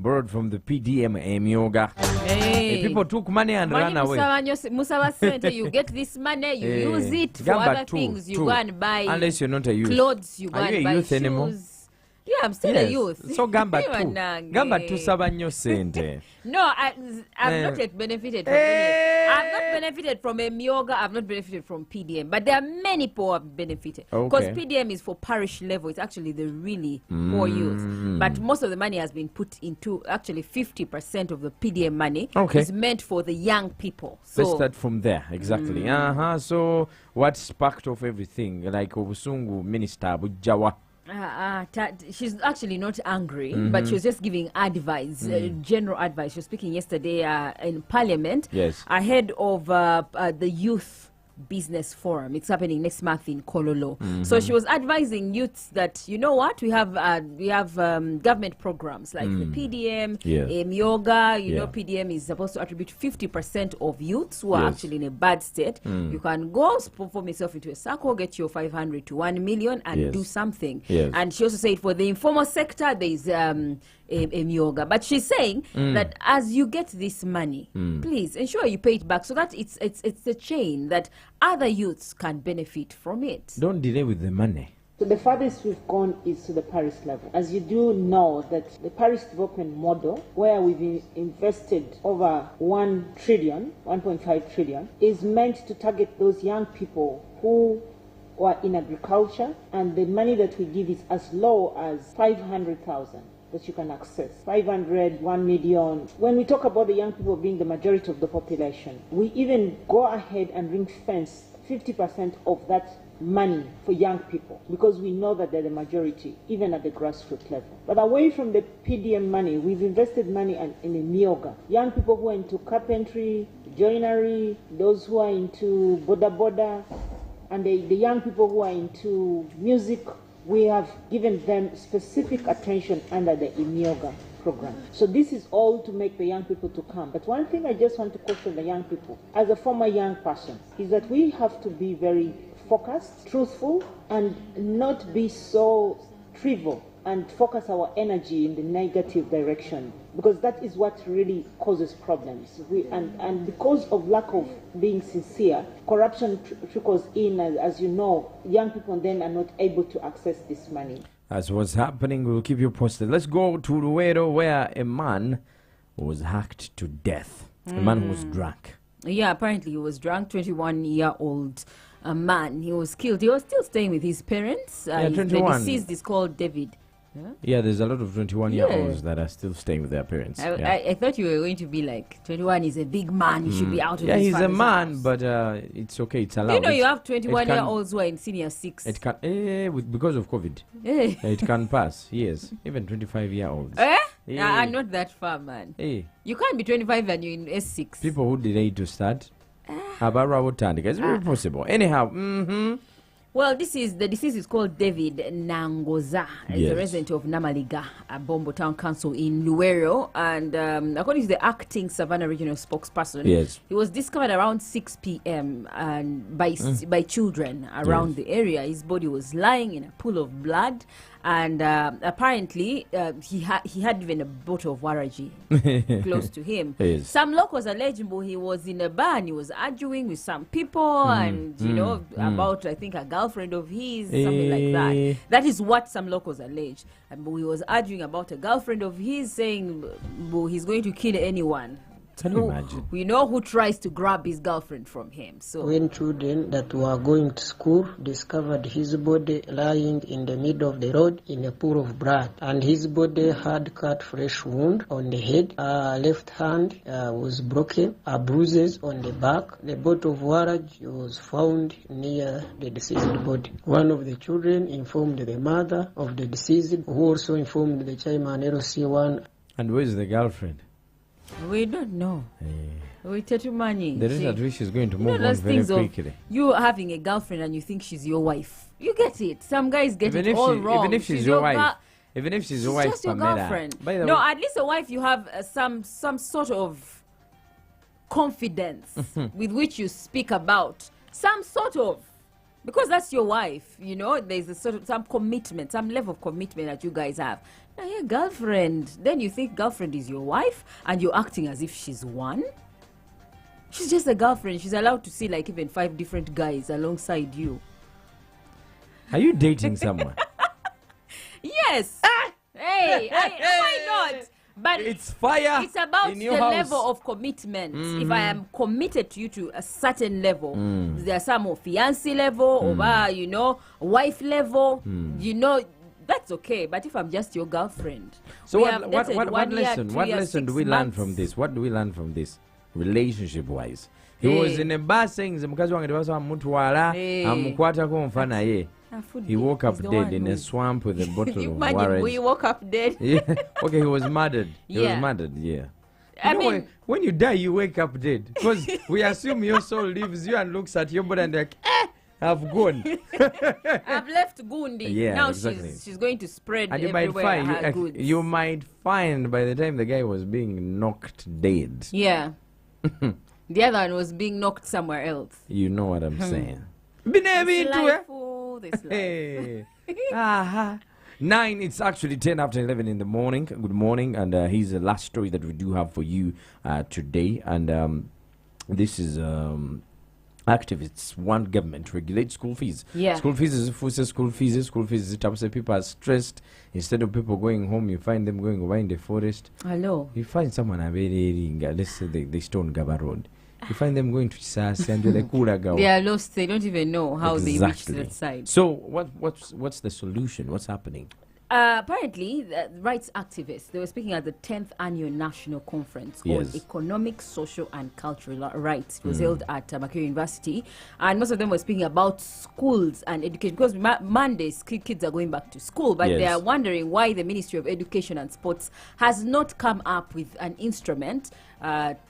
borrowed from the PDM Myoga. Hey. People took money and ran away. You get this money, you use it for other things. You go and buy unless you're not a youth. Clothes, you go and buy shoes. Anymore? Yeah, I'm still a youth. So Gamba tu saba nnyo sente. No, I've not yet benefited from any. I've not benefited from a Myoga. I've not benefited from PDM. But there are many poor who have benefited. Because PDM is for parish level. It's actually the really poor youth. But most of the money has been put into, actually 50% of the PDM money is meant for the young people. So let's start from there. Exactly. So what sparked off everything? Like Obusungu Minister Bujawa. She's actually not angry, but she was just giving advice, general advice. She was speaking yesterday in Parliament ahead of the youth business forum. It's happening next month in Kololo. So she was advising youths that, you know what, we have government programs like the PDM, Myoga. You know, PDM is supposed to attribute 50% of youths who are actually in a bad state. You can go perform yourself into a circle, get your 500 to 1 million and do something. And she also said for the informal sector there is a Myoga. But she's saying that as you get this money, please ensure you pay it back so that it's a chain that other youths can benefit from it. Don't delay with the money. So the farthest we've gone is to the parish level. As you do know that the parish development model, where we've invested over 1.5 trillion, is meant to target those young people who are in agriculture, and the money that we give is as low as 500,000 that you can access. 500, 1 million. When we talk about the young people being the majority of the population, we even go ahead and ring fence 50% of that money for young people, because we know that they're the majority, even at the grassroots level. But away from the PDM money, we've invested money in a Myoga. Young people who are into carpentry, joinery, those who are into boda, and the young people who are into music, we have given them specific attention under the Myoga program. So this is all to make the young people to come. But one thing I just want to caution the young people, as a former young person, is that we have to be very focused, truthful, and not be so trivial and focus our energy in the negative direction, because that is what really causes problems. And because of lack of being sincere, corruption trickles in, as you know. Young people then are not able to access this money. That's what's happening. We'll keep you posted. Let's go to Luero, where a man was hacked to death. A man who was drunk. Yeah, apparently he was drunk, 21-year-old man. He was killed. He was still staying with his parents. The deceased is called David. Yeah, there's a lot of 21-year-olds that are still staying with their parents. I thought you were going to be like, 21 is a big man. He should be out of his he's a father's man, house. but it's okay. It's allowed. You know, you have 21-year-olds who are in senior 6. It can, because of COVID. It can pass, yes. Even 25-year-olds. I'm not that far, man. You can't be 25 and you're in S6. People who delay to start. It's very possible. Anyhow, well, the deceased is called David Nangoza. He's a resident of Namaliga, a Bombo Town Council in Luero. And according to the acting Savannah regional spokesperson, he was discovered around 6 p.m. and by children around the area. His body was lying in a pool of blood. And apparently, he had even a bottle of waraji close to him. Some locals alleged he was in a bar and he was arguing with some people and, you know, about, I think, a girlfriend of his, something like that. That is what some locals alleged. And he was arguing about a girlfriend of his, saying he's going to kill anyone. Can you imagine? We know who tries to grab his girlfriend from him. So when children that were going to school discovered his body lying in the middle of the road in a pool of blood, and his body had cut fresh wound on the head, left hand was broken, bruises on the back. The bottle of warage was found near the deceased body. One of the children informed the mother of the deceased, who also informed the chairman LC1. And where is the girlfriend? We don't know. We tell you money. The rest at which she's going to move on very quickly. You having a girlfriend and you think she's your wife. You get it. Some guys get it all wrong. Even if she's your wife. Even if she's your wife, just your girlfriend. No, at least a wife you have some sort of confidence with which you speak about. Some sort of. Because that's your wife, you know, there's some commitment, some level of commitment that you guys have. Hey, girlfriend. Then you think girlfriend is your wife and you're acting as if she's one. She's just a girlfriend. She's allowed to see like even 5 different guys alongside you. Are you dating someone? Yes. Hey, why not? But it's fire. It's about in the your house. level of commitment. If I am committed to you to a certain level, there are some of fiancé level, or wife level. That's okay. But if I'm just your girlfriend, so what lesson do we learn from this? What do we learn from this, relationship-wise? He was in a bar saying, he woke up dead in a swamp with a bottle of water. We woke up dead. Yeah. Okay, he was murdered. He was murdered, yeah. I mean, when you die, you wake up dead. Because we assume your soul leaves you and looks at your body and like, I've gone. I've left Gundi. Yeah, now exactly. she's going to spread and everywhere you might find by the time the guy was being knocked dead. Yeah. The other one was being knocked somewhere else. You know what I'm saying. Hey. 9, it's actually 10 after 11 in the morning. Good morning, and here's the last story that we do have for you today. And this is activists want government to regulate school fees. Yeah. School fees is school fees. People are stressed. Instead of people going home, you find them going away in the forest. Hello. You find someone let's say they stone Gaba Road. You find them going to Chisasi and they're like, they are lost. They don't even know how they reached that side. So what's the solution? What's happening? Apparently, the rights activists, they were speaking at the 10th Annual National Conference on Economic, Social and Cultural Rights. It was held at Makerere University. And most of them were speaking about schools and education. Because Mondays, kids are going back to school. But they are wondering why the Ministry of Education and Sports has not come up with an instrument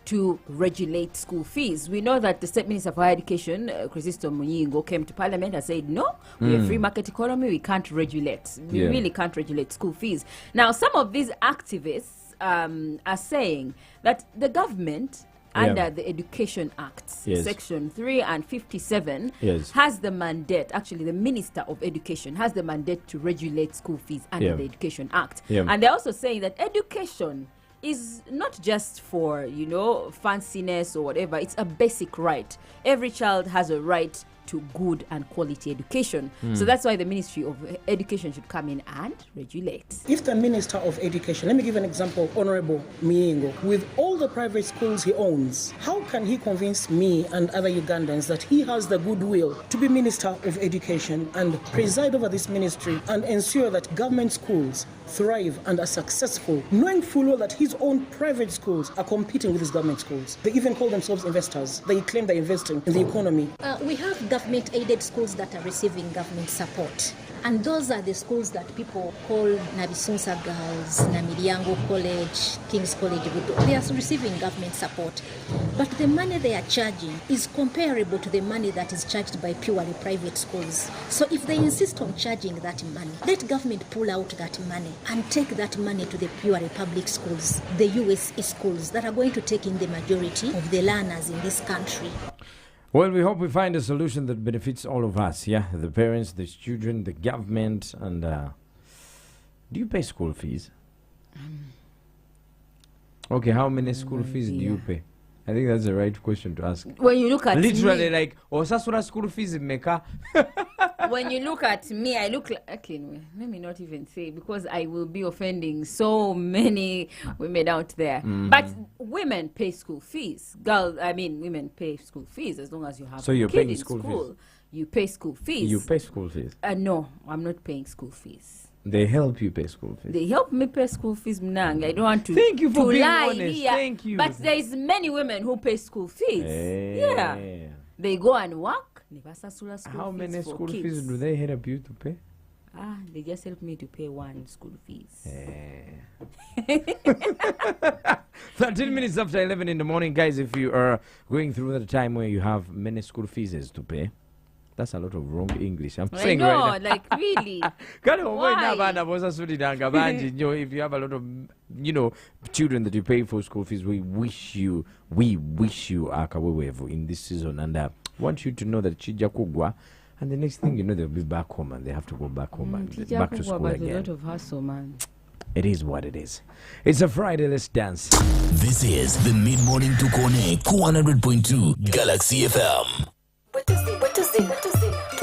to regulate school fees. We know that the State Minister for Higher Education, Christopher Munyingo, came to Parliament and said, no, we're a free market economy, we can't regulate. We really can't regulate school fees. Now, some of these activists are saying that the government, under the Education Act, Section 3 and 57, has the mandate, actually the Minister of Education has the mandate to regulate school fees under the Education Act. And they're also saying that education is not just for, fanciness or whatever. It's a basic right. Every child has a right to good and quality education. So that's why the Ministry of Education should come in and regulate. If the Minister of Education, let me give an example, Honorable Miingo, with all the private schools he owns, how can he convince me and other Ugandans that he has the goodwill to be Minister of Education and preside over this ministry and ensure that government schools thrive and are successful, knowing full well that his own private schools are competing with his government schools? They even call themselves investors. They claim they're investing in the economy. We have government-aided schools that are receiving government support. And those are the schools that people call Nabisunsa Girls, Namiriango College, King's College. They are receiving government support. But the money they are charging is comparable to the money that is charged by purely private schools. So if they insist on charging that money, let government pull out that money and take that money to the purely public schools, the USE schools that are going to take in the majority of the learners in this country. Well, we hope we find a solution that benefits all of us, the parents, the children, the government, and do you pay school fees? Okay, how many school fees do you pay? I think that's the right question to ask. When you look at literally, me, like, sasura school fees meka. When you look at me, I look like, okay, let me not even say, because I will be offending so many women out there. But women pay school fees. Women pay school fees as long as you have so you're a kid paying in school school. Fees. You pay school fees. You pay school fees? No, I'm not paying school fees. They help you pay school fees. They help me pay school fees, Mnang. I don't want to. Thank you for being lie honest. Here. Thank you. But there is many women who pay school fees. Yeah. They go and work. How many school fees do they help you to pay? They just help me to pay one school fees. 13 minutes after 11 in the morning, guys. If you are going through the time where you have many school fees to pay, that's a lot of wrong English. I'm saying right now. Like really. Why? If you have a lot of, children that you pay for school fees, we wish you Akawewevu in this season, and want you to know that Chija Kugwa, and the next thing you know, they'll be back home and they have to go back home and back to school again. A lot of hustle, man. It is what it is. It's a Friday, let's dance. This is the mid-morning to Kone, 100.2 Galaxy FM. What does it?